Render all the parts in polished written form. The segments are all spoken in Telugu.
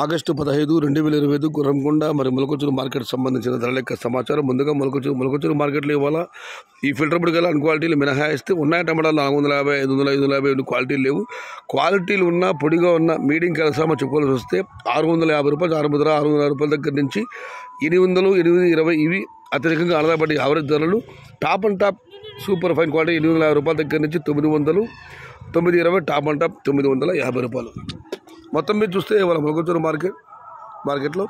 ఆగస్టు 15, 2025 గుర్రంకొండ మరియు మొలకొచ్చూరు మార్కెట్ సంబంధించిన ధరల యొక్క సమాచారం. ముందుగా మొలకొచ్చూరు మార్కెట్లో ఇవాళ ఈ ఫిల్టర్ బుడ్ గల అన్ క్వాలిటీలు మినహాయిస్తే ఉన్నాయి టమాటాలు 450, 500, 550 క్వాలిటీలు లేవు. క్వాలిటీలు ఉన్న పొడిగా ఉన్న మీడియం కలసామ చెప్పుకోవాల్సి వస్తే 650 రూపాయలు, 660 రూపాయల దగ్గర నుంచి 800, 820 ఇవి అత్యధికంగా ఆధారపడి యావరేజ్ ధరలు. Top and top super fine quality 850 రూపాయల దగ్గర నుంచి 900, 920 టాప్ అండ్ టాప్ 950 రూపాయలు. మొత్తం మీద చూస్తే ఇవాళ మొలకొచ్చూరు మార్కెట్లో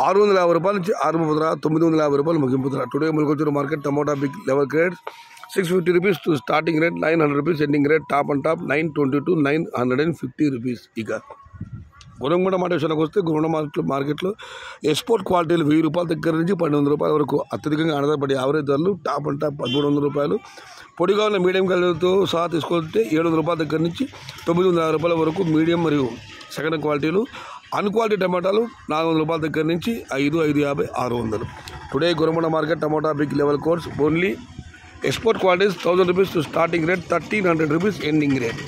650 రూపాయల నుంచి 950 రూపాయలు ముగింపు ధర. Today Molakacheruvu market tomato big level grades 650 rupees to starting rate, 900 rupees ending rate, top and top 920 to 950 rupees. ఇక గుణంగొండ మాట విషయానికి వస్తే గుణంగొండ మార్కెట్లో ఎక్స్పోర్ట్ క్వాలిటీలు 1000 రూపాయల దగ్గర నుంచి 1200 రూపాయల వరకు అత్యధికంగా ఆధారపడే యావరేజ్ ధరలు. టాప్ అండ్ టాప్ 1300 రూపాయలు. పొడిగా ఉన్న మీడియం క్వాలిటీతో సహా తీసుకుంటే 700 రూపాయల దగ్గర నుంచి 950 రూపాయల వరకు మీడియం మరియు సెకండ్ క్వాలిటీలు. అన్ క్వాలిటీ టమాటాలు 400 రూపాయల దగ్గర నుంచి 550, 600. Today Gunangonda market tomato big level course only export qualities 1000 rupees to starting rate, 1300 rupees ending rate.